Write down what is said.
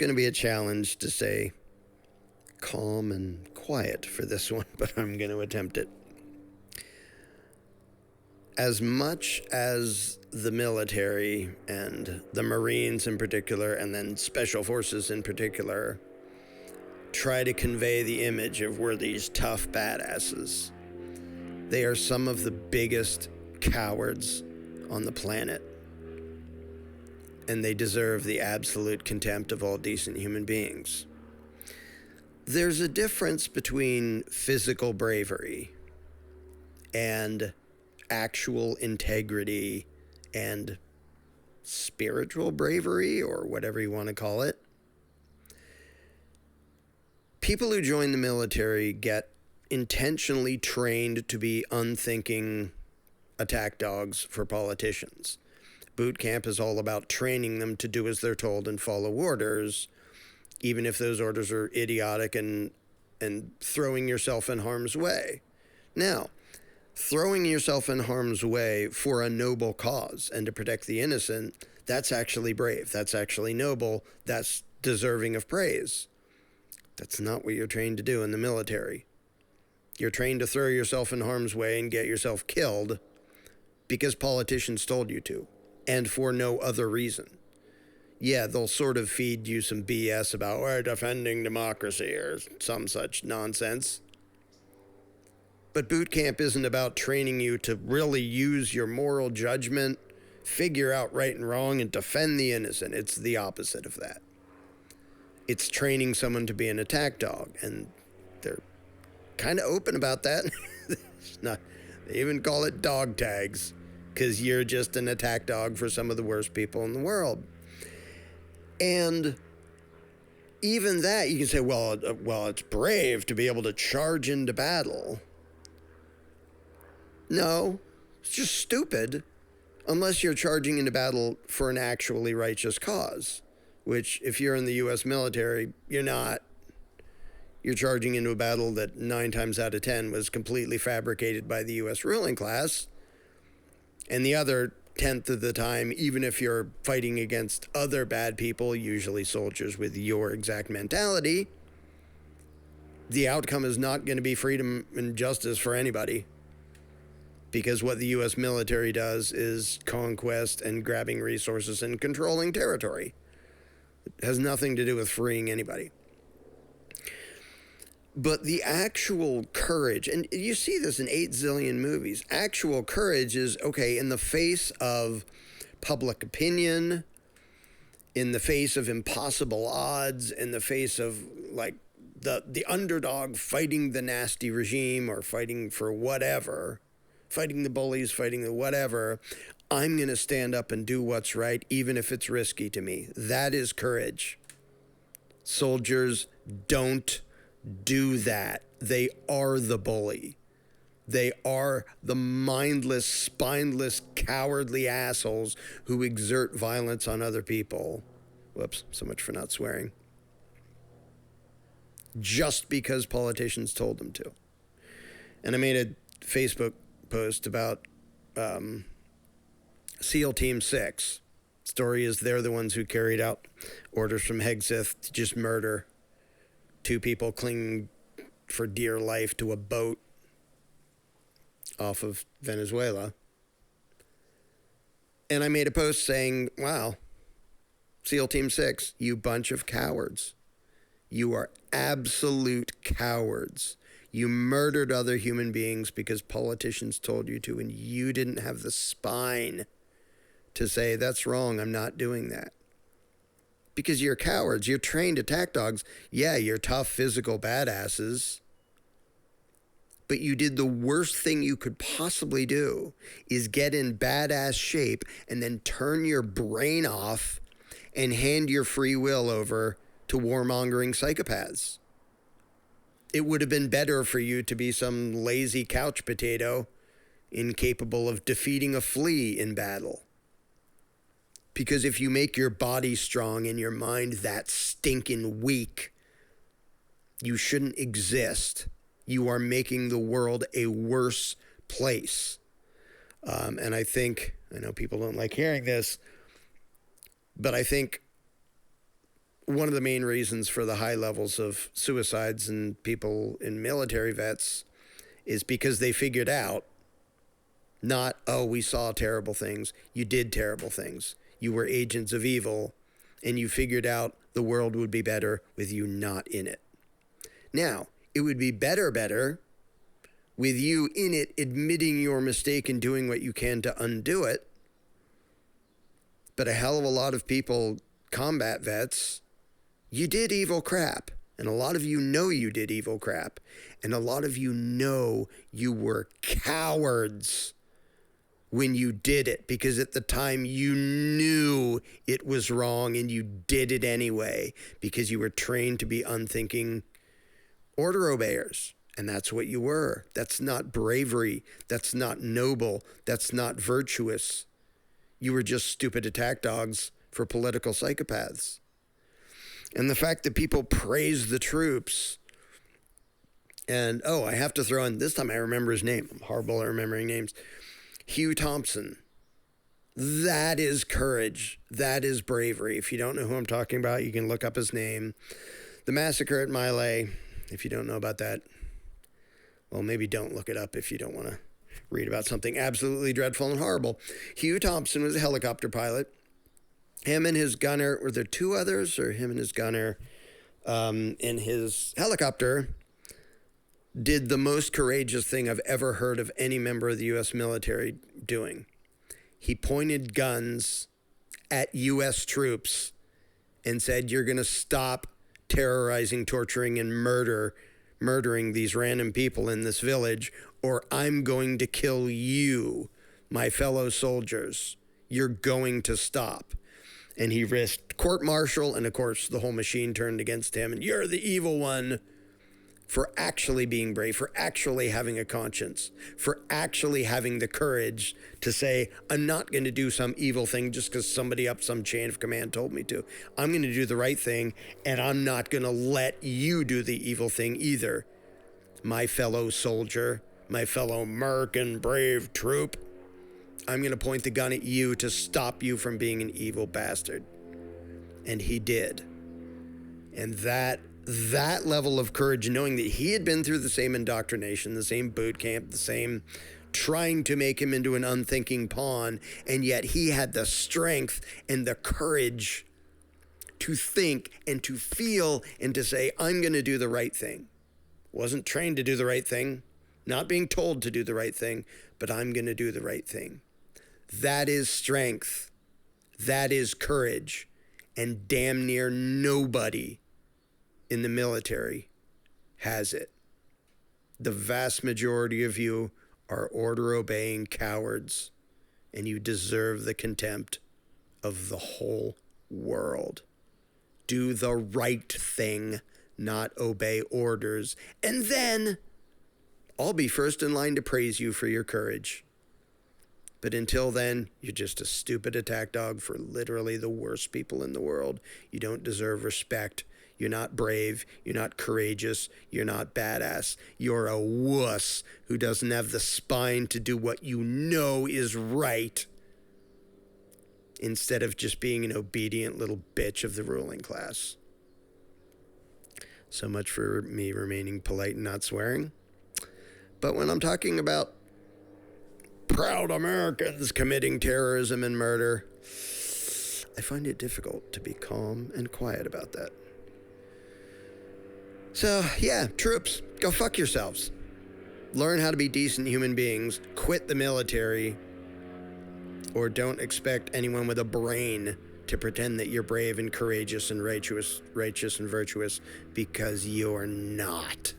going to be a challenge to stay calm and quiet for this one, but I'm going to attempt it. As much as the military and the Marines in particular, and then special forces in particular, try to convey the image of we're these tough badasses, they are some of the biggest cowards on the planet. And they deserve the absolute contempt of all decent human beings. There's a difference between physical bravery and actual integrity and spiritual bravery, or whatever you want to call it. People who join the military get intentionally trained to be unthinking attack dogs for politicians. Boot camp is all about training them to do as they're told and follow orders, even if those orders are idiotic and throwing yourself in harm's way. Now, throwing yourself in harm's way for a noble cause and to protect the innocent, that's actually brave. That's actually noble. That's deserving of praise. That's not what you're trained to do in the military. You're trained to throw yourself in harm's way and get yourself killed because politicians told you to, and for no other reason. Yeah, they'll sort of feed you some BS about we're defending democracy or some such nonsense. But boot camp isn't about training you to really use your moral judgment, figure out right and wrong, and defend the innocent. It's the opposite of that. It's training someone to be an attack dog, and they're kind of open about that. They even call it dog tags, because you're just an attack dog for some of the worst people in the world. And even that, you can say, well, it's brave to be able to charge into battle. No, it's just stupid, unless you're charging into battle for an actually righteous cause, which if you're in the U.S. military, you're not. You're charging into a battle that 9 times out of 10 was completely fabricated by the U.S. ruling class. And the other 10th of the time, even if you're fighting against other bad people, usually soldiers with your exact mentality, the outcome is not going to be freedom and justice for anybody. Because what the U.S. military does is conquest and grabbing resources and controlling territory. It has nothing to do with freeing anybody. But the actual courage, and you see this in 8 zillion movies, actual courage is, okay, in the face of public opinion, in the face of impossible odds, in the face of, like, the underdog fighting the nasty regime or fighting for whatever, fighting the bullies, fighting the whatever, I'm going to stand up and do what's right, even if it's risky to me. That is courage. Soldiers don't do that. They are the bully. They are the mindless, spineless, cowardly assholes who exert violence on other people. Whoops, so much for not swearing. Just because politicians told them to. And I made a Facebook post about SEAL Team 6. Story is they're the ones who carried out orders from Hegseth to just murder 2 people clinging for dear life to a boat off of Venezuela. And I made a post saying, wow, SEAL Team 6, you bunch of cowards. You are absolute cowards. You murdered other human beings because politicians told you to, and you didn't have the spine to say, that's wrong, I'm not doing that. Because you're cowards. You're trained attack dogs. Yeah, you're tough physical badasses. But you did the worst thing you could possibly do, is get in badass shape and then turn your brain off and hand your free will over to warmongering psychopaths. It would have been better for you to be some lazy couch potato incapable of defeating a flea in battle. Because if you make your body strong and your mind that stinking weak, you shouldn't exist. You are making the world a worse place. And I know people don't like hearing this, but I think one of the main reasons for the high levels of suicides in people in military vets is because they figured out not, oh, we saw terrible things. You did terrible things. You were agents of evil, and you figured out the world would be better with you not in it. Now, it would be better with you in it, admitting your mistake and doing what you can to undo it. But a hell of a lot of people, combat vets, you did evil crap. And a lot of you know you did evil crap. And a lot of you know you were cowards when you did it, because at the time you knew it was wrong and you did it anyway because you were trained to be unthinking order obeyers. And that's what you were. That's not bravery. That's not noble. That's not virtuous. You were just stupid attack dogs for political psychopaths. And the fact that people praise the troops, and, oh, I have to throw in, this time I remember his name. I'm horrible at remembering names. Hugh Thompson. That is courage. That is bravery. If you don't know who I'm talking about, you can look up his name. The massacre at Mile, if you don't know about that, well, maybe don't look it up if you don't want to read about something absolutely dreadful and horrible. Hugh Thompson was a helicopter pilot. Him and his gunner, were there two others, or him and his gunner in his helicopter did the most courageous thing I've ever heard of any member of the U.S. military doing. He pointed guns at U.S. troops and said, you're going to stop terrorizing, torturing, and murdering these random people in this village, or I'm going to kill you, my fellow soldiers. You're going to stop. And he risked court-martial, and of course the whole machine turned against him, and you're the evil one, for actually being brave, for actually having a conscience, for actually having the courage to say, I'm not going to do some evil thing just because somebody up some chain of command told me to. I'm going to do the right thing, and I'm not going to let you do the evil thing either, my fellow soldier, my fellow American brave troop. I'm going to point the gun at you to stop you from being an evil bastard. And he did. And that level of courage, knowing that he had been through the same indoctrination, the same boot camp, the same trying to make him into an unthinking pawn, and yet he had the strength and the courage to think and to feel and to say, I'm going to do the right thing. Wasn't trained to do the right thing, not being told to do the right thing, but I'm going to do the right thing. That is strength. That is courage. And damn near nobody in the military has it. The vast majority of you are order-obeying cowards, and you deserve the contempt of the whole world. Do the right thing, not obey orders, and then I'll be first in line to praise you for your courage. But until then, you're just a stupid attack dog for literally the worst people in the world. You don't deserve respect. You're not brave. You're not courageous. You're not badass. You're a wuss who doesn't have the spine to do what you know is right, instead of just being an obedient little bitch of the ruling class. So much for me remaining polite and not swearing. But when I'm talking about proud Americans committing terrorism and murder, I find it difficult to be calm and quiet about that. So, yeah, troops, go fuck yourselves. Learn how to be decent human beings. Quit the military. Or don't expect anyone with a brain to pretend that you're brave and courageous and righteous and virtuous, because you're not.